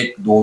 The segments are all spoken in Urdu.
1 2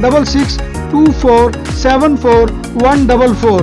6624741144।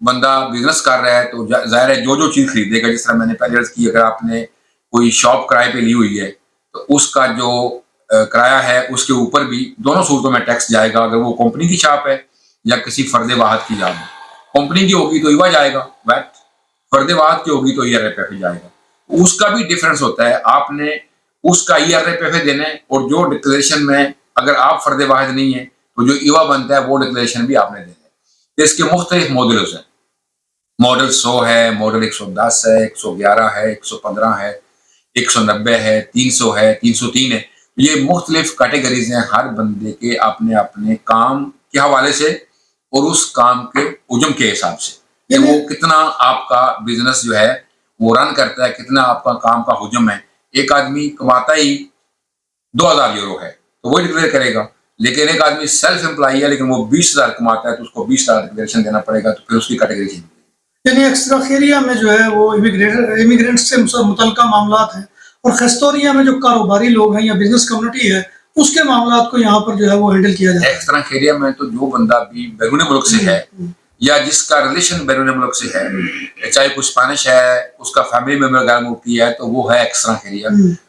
بندہ بزنس کر رہا ہے تو ظاہر ہے جو چیز خریدے گا، جس طرح میں نے پہلے عرض کی، اگر آپ نے کوئی شاپ کرائے پہ لی ہوئی ہے تو اس کا جو کرایہ ہے اس کے اوپر بھی دونوں صورتوں میں ٹیکس جائے گا. اگر وہ کمپنی کی شاپ ہے یا کسی فرد واحد کی شاپ ہے، کمپنی کی ہوگی تو ایوا جائے گا ویٹ، فرد واحد کی ہوگی تو ERA جائے گا. اس کا بھی ڈفرینس ہوتا ہے. آپ نے اس کا ERA دینا ہے، اور جو ڈکلیریشن میں اگر آپ فرد واحد نہیں ہیں تو جو ایوا بنتا ہے وہ ڈکلیریشن بھی آپ نے دینا ہے. اس کے مختلف ماڈلز ہیں. ماڈل 100 ہے، ماڈل 110 ہے، 111 ہے، 115 ہے، 190 ہے، 300 ہے، 303 ہے. یہ مختلف کیٹیگریز ہیں ہر بندے کے اپنے اپنے کام کے حوالے سے اور اس کام کے حجم کے حساب سے کہ وہ کتنا آپ کا بزنس جو ہے وہ رن کرتا ہے، کتنا آپ کا کام کا حجم ہے. ایک آدمی کماتا ہی 2000 یورو ہے تو وہ ڈکلیئر کرے گا، لیکن ایک آدمی سیلف امپلائی ہے لیکن وہ 20,000 کماتا ہے تو اس کو 20,000 ڈکلیریشن دینا پڑے گا. تو پھر اس کی کیٹیگری چینج. یعنی ایکسٹرا خیریہ میں جو ہے وہ امیگرینٹ سے متعلقہ معاملات ہیں، اور خستوریہ میں جو کاروباری لوگ ہیں یا بزنس کمیونٹی ہے اس کے معاملات کو یہاں پر جو ہے وہ ہینڈل کیا جاتا ہے. ایکسٹرا خیریہ میں تو جو بندہ بھی بیرون ملک سے ہے یا جس کا ریلیشن بیرون ملک سے ہے، چاہے کوئی اسپینش ہے، اس کا فیملی ممبر غیر ملکی ہے، تو وہ ہے ایکسٹرا خیریہ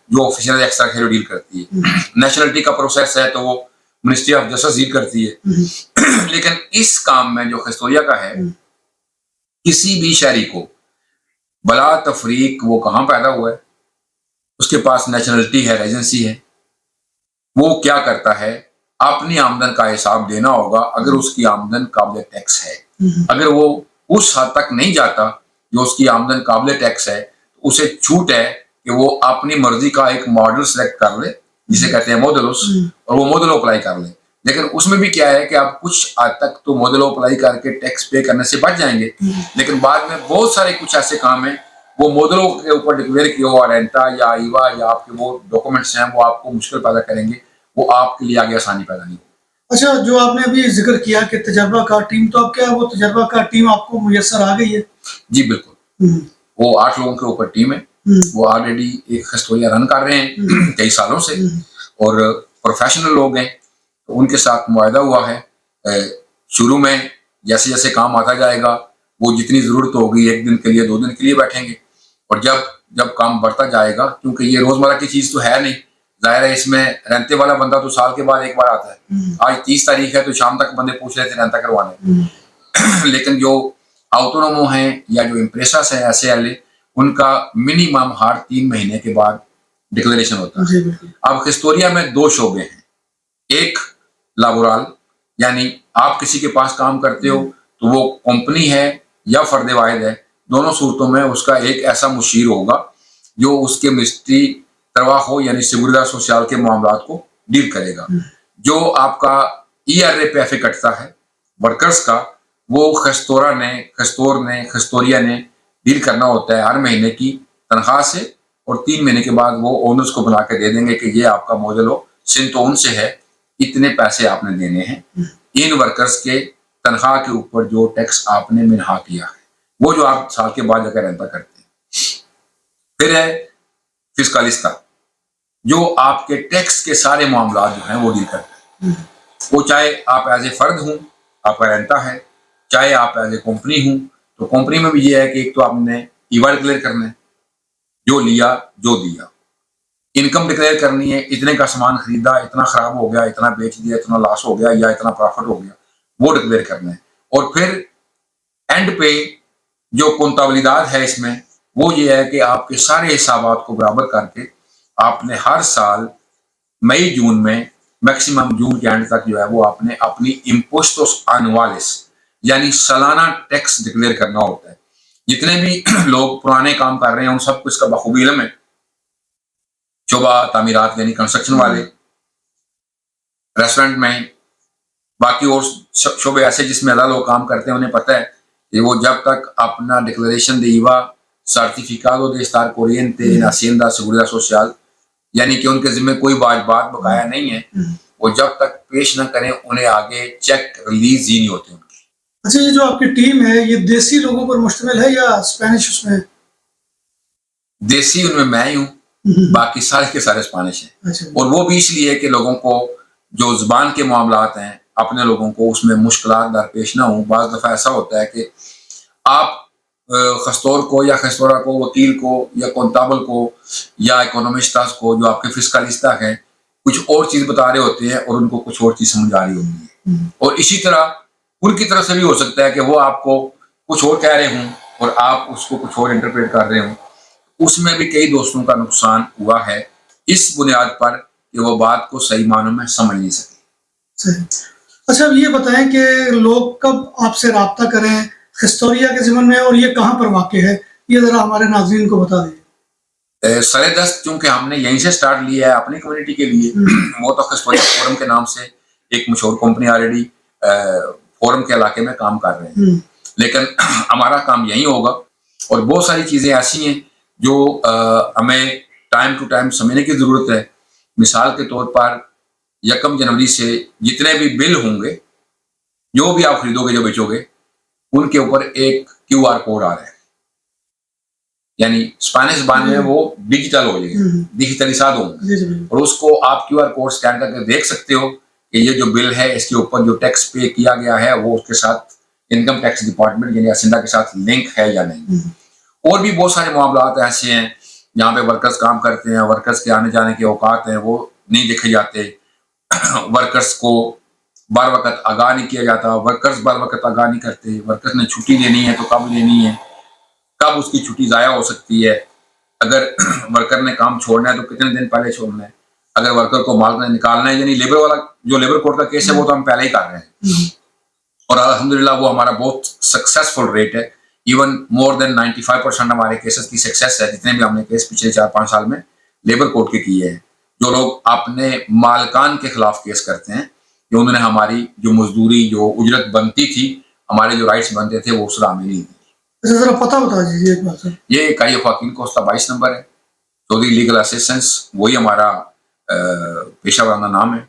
جو آفیشل ایکسٹرا خیریہ ڈیل کرتی ہے. نیشنلٹی کا پروسیس ہے تو وہ منسٹری آف جسٹس ڈیل کرتی ہے. لیکن اس کام میں جو خستوریہ کا ہے، کسی بھی شہری کو بلا تفریق وہ کہاں پیدا ہوا ہے، اس کے پاس نیشنلٹی ہے، ریجنسی ہے، وہ کیا کرتا ہے، اپنی آمدن کا حساب دینا ہوگا. اگر اس کی آمدن قابل ٹیکس ہے، اگر وہ اس حد تک نہیں جاتا جو اس کی آمدن قابل ٹیکس ہے، تو اسے چھوٹ ہے کہ وہ اپنی مرضی کا ایک ماڈل سلیکٹ کر لے جسے کہتے ہیں ماڈلس، اور وہ ماڈل اپلائی کر لے. لیکن اس میں بھی کیا ہے کہ آپ کچھ حد تک تو ماڈل اپلائی کر کے ٹیکس پے کرنے سے بچ جائیں گے، لیکن بعد میں بہت سارے کچھ ایسے کام ہیں وہ ماڈلوں کے اوپر ڈکلیئر کیا ہوا رینٹا یا ایوا یا آپ کے وہ ڈاکومنٹس ہیں وہ آپ کو مشکل پیدا کریں گے، وہ آپ کے لیے آگے آسانی پیدا نہیں ہوگی. اچھا، جو آپ نے ابھی ذکر کیا کہ تجربہ کار ٹیم، تو اب کیا وہ تجربہ کار ٹیم آپ کو میسر آ گئی ہے؟ جی بالکل. وہ 8 لوگوں کے اوپر ٹیم ہے. وہ آلریڈی ایک خستوریہ رن کر رہے ہیں کئی سالوں سے، اور پروفیشنل لوگ ہیں. تو ان کے ساتھ معاہدہ ہوا ہے. شروع میں جیسے جیسے کام آتا جائے گا وہ جتنی ضرورت ہوگی 1 دن کے لیے 2 دن کے لیے بیٹھیں گے، اور جب کام بڑھتا جائے گا، کیونکہ یہ روزمرہ کی چیز تو ہے نہیں، ظاہر ہے اس میں رینتے والا بندہ تو سال کے بعد ایک بار آتا ہے. آج 30 تاریخ ہے تو شام تک بندے پوچھ رہے تھے رینتا کروانے. لیکن جو آؤٹونومو ہیں یا جو امپریساس ہیں ایسے والے، ان کا منیمم ہر 3 مہینے کے بعد ڈکلیریشن ہوتا ہے. اب خستوریہ میں 2 شعبے ہیں. ایک لابورال، یعنی آپ کسی کے پاس کام کرتے ہو تو وہ کمپنی ہے یا فرد واحد ہے، دونوں صورتوں میں اس کا ایک ایسا مشیر ہوگا جو اس کے منسٹری ترواخو یعنی سیگوریداد سوشیال کے معاملات کو ڈیل کرے گا. جو آپ کا ERA کٹتا ہے ورکرز کا، وہ خستوریہ نے ڈیل کرنا ہوتا ہے ہر مہینے کی تنخواہ سے، اور 3 مہینے کے بعد وہ اونرز کو بنا کے دے دیں گے کہ یہ آپ کا ماڈلو سنتون سے ہے، اتنے پیسے آپ نے دینے ہیں ان ورکرز کے تنخواہ کے اوپر جو ٹیکس آپ نے منہا کیا ہے، وہ جو آپ سال کے بعد جگہ رہتا کرتے ہیں. پھر ہے فسکالستا، جو آپ کے ٹیکس کے سارے معاملات جو ہیں وہ ڈیل کرتے ہیں. وہ چاہے آپ ایز اے فرد ہوں، آپ کا رینتا ہے، چاہے آپ ایز اے کمپنی ہوں. تو کمپنی میں بھی یہ ہے کہ ایک تو آپ نے ایوا ڈکلیئر کرنا ہے، جو لیا جو دیا. انکم ڈکلیئر کرنی ہے، اتنے کا سامان خریدا، اتنا خراب ہو گیا، اتنا بیچ دیا، اتنا لاس ہو گیا یا اتنا پروفٹ ہو گیا، وہ ڈکلیئر کرنا ہے. اور پھر اینڈ پہ جو کنتابلیداد ہے اس میں، وہ یہ ہے کہ آپ کے سارے حسابات کو برابر کر کے آپ نے ہر سال مئی جون میں میکسیمم جون کے اینڈ تک جو ہے وہ آپ نے اپنی امپوسٹوس انوالس یعنی سالانہ ٹیکس ڈکلیئر کرنا ہوتا ہے. جتنے بھی لوگ پرانے کام کر رہے ہیں ان سب کو اس کا بخوبی علم ہے. شعبہ تعمیرات یعنی کنسٹرکشن والے، ریسٹورنٹ میں، باقی اور شعبے ایسے جس میں زیادہ لوگ کام کرتے ہیں، انہیں پتہ ہے کہ وہ جب تک اپنا declaration de IVA certificado de estar corriente en Hacienda Seguridad Social یعنی کہ ان کے ذمہ کوئی بات بقایا نہیں ہے، وہ جب تک پیش نہ کریں انہیں آگے چیک ریلیز ہی نہیں ہوتے ان کی. اچھا، یہ جو آپ کی ٹیم ہے یہ دیسی لوگوں پر مشتمل ہے یا اسپینش اس میں؟ دیسی ان میں ہی ہوں، باقی سارے کے سارے اسپانش ہیں. اور وہ بھی اس لیے کہ لوگوں کو جو زبان کے معاملات ہیں اپنے لوگوں کو اس میں مشکلات درپیش نہ ہوں. بعض دفعہ ایسا ہوتا ہے کہ آپ خستور کو یا خستورہ کو، وکیل کو یا کونتابل کو یا اکونومسٹاس کو جو آپ کے فسکالستا ہیں کچھ اور چیز بتا رہے ہوتے ہیں اور ان کو کچھ اور چیز سمجھ آ رہی ہوتی ہے. اور اسی طرح ان کی طرف سے بھی ہو سکتا ہے کہ وہ آپ کو کچھ اور کہہ رہے ہوں اور آپ اس کو کچھ اور انٹرپریٹ کر رہے ہوں. اس میں بھی کئی دوستوں کا نقصان ہوا ہے اس بنیاد پر کہ وہ بات کو صحیح معنوں میں سمجھ نہیں سکے. صحیح. اچھا اب یہ بتائیں کہ لوگ کب آپ سے رابطہ کریں ہسٹوریا کے ضمن میں، اور یہ کہاں پر واقع ہے، یہ ذرا ہمارے ناظرین کو بتا دیجیے. سر دست چونکہ ہم نے یہیں سے سٹارٹ لیا ہے اپنی کمیونٹی کے لیے، وہ تو ہسٹوریا فورم کے نام سے ایک مشہور کمپنی آلریڈی فورم کے علاقے میں کام کر رہے ہیں، لیکن ہمارا کام یہیں ہوگا. اور بہت ساری چیزیں ایسی ہیں جو ہمیں ٹائم ٹو ٹائم سمجھنے کی ضرورت ہے. مثال کے طور پر 1 جنوری سے جتنے بھی بل ہوں گے، جو بھی آپ خریدو گے جو بیچو گے، ان کے اوپر ایک QR کوڈ آ رہا ہے. یعنی اسپینش زبان میں وہ ڈیجیٹل ہو جائے گا، ڈیجیٹلائزڈ ہوں گے، اور اس کو آپ QR کوڈ سکین کر کے دیکھ سکتے ہو کہ یہ جو بل ہے اس کے اوپر جو ٹیکس پے کیا گیا ہے وہ اس کے ساتھ انکم ٹیکس ڈپارٹمنٹ یعنی اسنڈا کے ساتھ لنک ہے یا نہیں. اور بھی بہت سارے معاملات ایسے ہیں جہاں پہ ورکرز کام کرتے ہیں، ورکرز کے آنے جانے کے اوقات ہیں وہ نہیں دیکھے جاتے، ورکرز کو بر وقت آگاہ نہیں کیا جاتا، ورکرز بر وقت آگاہ نہیں کرتے. ورکرز نے چھٹی لینی ہے تو کب لینی ہے، کب اس کی چھٹی ضائع ہو سکتی ہے، اگر ورکر نے کام چھوڑنا ہے تو کتنے دن پہلے چھوڑنا ہے، اگر ورکر کو مالک نے نکالنا ہے. یعنی لیبر والا جو لیبر کوڈ کا کیس ہے وہ تو ہم پہلے ہی کر رہے ہیں، اور الحمدللہ وہ ہمارا بہت سکسیسفل ریٹ ہے. ایون مور دین 95% ہمارے کیسز کی سکسیس ہے. جتنے بھی ہم نے کیس پچھلے 4-5 سال میں لیبر کوڈ کے کیے ہیں، جو لوگ اپنے مالکان کے خلاف کیس کرتے ہیں کہ انہوں نے ہماری جو مزدوری جو اجرت بنتی تھی، ہمارے جو رائٹس بنتے تھے وہ اس طرح ہمیں نہیں دی. ذرا پتہ بتا دیجیے ایک بات. یہ اکائی خواکین کوسٹا 22 نمبر ہے، چودھری لیگل اسسٹنس، وہی ہمارا پیشہ ورانہ نام ہے.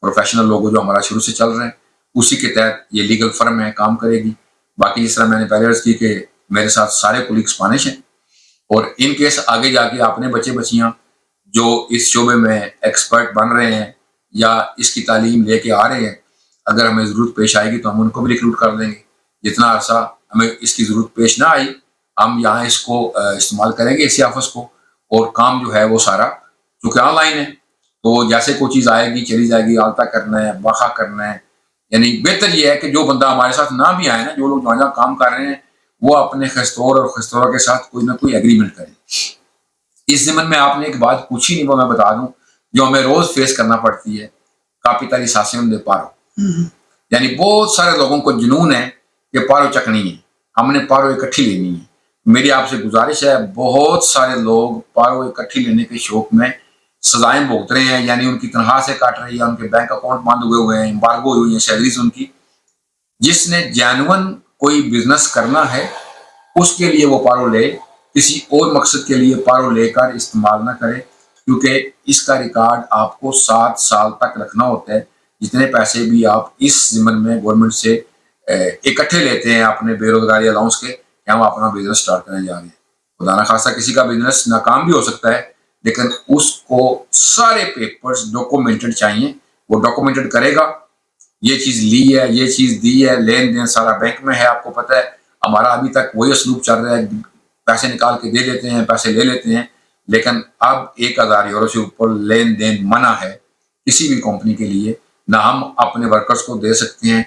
پروفیشنل لوگوں جو ہمارا شروع سے چل رہے ہیں اسی کے تحت یہ لیگل فرم ہے، کام کرے گی. باقی جس طرح میں نے پہلے عرض کی کہ میرے ساتھ سارے کولیگ اسپانش ہیں، اور ان کیس آگے جا کے اپنے بچے بچیاں جو اس شعبے میں ایکسپرٹ بن رہے ہیں یا اس کی تعلیم لے کے آ رہے ہیں، اگر ہمیں ضرورت پیش آئے گی تو ہم ان کو بھی ریکروٹ کر دیں گے. جتنا عرصہ ہمیں اس کی ضرورت پیش نہ آئی ہم یہاں اس کو استعمال کریں گے اسی آفس کو. اور کام جو ہے وہ سارا چونکہ آن لائن ہے تو جیسے کوئی چیز آئے گی چلی جائے گی، آلتا کرنا ہے، باخا کرنا ہے. یعنی بہتر یہ ہے کہ جو بندہ ہمارے ساتھ نہ بھی آئے نا، جو لوگ جہاں کام کر رہے ہیں وہ اپنے خستور اور خستورہ کے ساتھ کوئی نہ کوئی ایگریمنٹ کریں. اس ضمن میں آپ نے ایک بات پوچھی نہیں وہ میں بتا دوں جو ہمیں روز فیس کرنا پڑتی ہے، کیپیٹلائزیشن دے پارو. یعنی بہت سارے لوگوں کو جنون ہے کہ پارو چکنی ہے، ہم نے پارو اکٹھی لینی ہے. میری آپ سے گزارش ہے، بہت سارے لوگ پارو اکٹھی لینے کے شوق میں سزائیں بھگت رہے ہیں. یعنی ان کی تنخواہ سے کاٹ رہی ہے، ان کے بینک اکاؤنٹ بند ہوئے ہیں، امبارگو ہوئی ہیں سیلریز ان کی. جس نے جینون کوئی بزنس کرنا ہے اس کے لیے وہ پارو لے، کسی اور مقصد کے لیے پارو لے کر استعمال نہ کرے، کیونکہ اس کا ریکارڈ آپ کو 7 سال تک رکھنا ہوتا ہے. جتنے پیسے بھی آپ اس ضمن میں گورنمنٹ سے اکٹھے لیتے ہیں اپنے بے روزگاری الاؤنس کے کہ ہم اپنا بزنس سٹارٹ کرنے جا رہے ہیں. خدا نہ خواستہ کسی کا بزنس ناکام بھی ہو سکتا ہے، لیکن اس کو سارے پیپرز ڈاکومنٹڈ چاہیے. وہ ڈاکومنٹڈ کرے گا، یہ چیز لی ہے، یہ چیز دی ہے، لین دین سارا بینک میں ہے. آپ کو پتہ ہے ہمارا ابھی تک وہی اسلوب چل رہا ہے، پیسے نکال کے دے دیتے ہیں، پیسے لے لیتے ہیں. لیکن اب 1000 یورو سے اوپر لین دین منع ہے کسی بھی کمپنی کے لیے. نہ ہم اپنے ورکرز کو دے سکتے ہیں،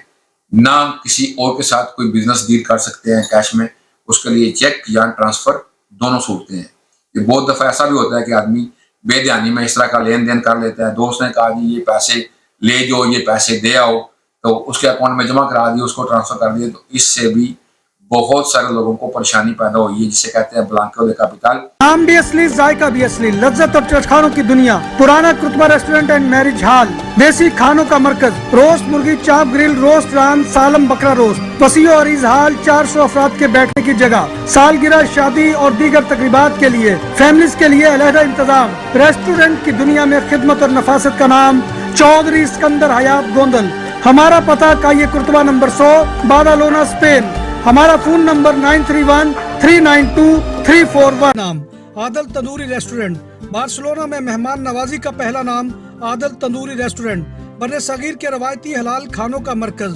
نہ کسی اور کے ساتھ کوئی بزنس ڈیل کر سکتے ہیں کیش میں. اس کے لیے چیک یا ٹرانسفر دونوں صورتیں ہیں. یہ بہت دفعہ ایسا بھی ہوتا ہے کہ آدمی بے دھیانی میں اس طرح کا لین دین کر لیتا ہے. دوست نے کہا جی یہ پیسے لے جو، یہ پیسے دے آؤ، تو اس کے اکاؤنٹ میں جمع کرا دیے، اس کو ٹرانسفر کر دیے. تو اس سے بھی بہت سارے لوگوں کو پریشانی پیدا ہوئی ہے، جسے کہتے ہیں بلانکو دے کیپیٹل. نام بھی اصلی، ذائقہ بھی اصلی، لذت اور چٹخانوں کی دنیا. پرانا کرتبہ ریسٹورنٹ اینڈ میرج ہال، دیسی کھانوں کا مرکز. روسٹ مرغی، چاپ گرل، روسٹ ران، سالم بکرا روسٹ. وسیع اور عریض ہال، 400 افراد کے بیٹھنے کی جگہ. سالگرہ، شادی اور دیگر تقریبات کے لیے، فیملیز کے لیے علیحدہ انتظام. ریسٹورنٹ کی دنیا میں خدمت اور نفاست کا نام چودھری اسکندر حیات گوندل. ہمارا پتہ کائیے کرتبہ نمبر 100، بادالونا، اسپین. ہمارا فون نمبر 9313923341. نام عادل تندوری ریسٹورنٹ. بارسلونا میں مہمان نوازی کا پہلا نام عادل تندوری ریسٹورنٹ. بر صغیر کے روایتی حلال کھانوں کا مرکز.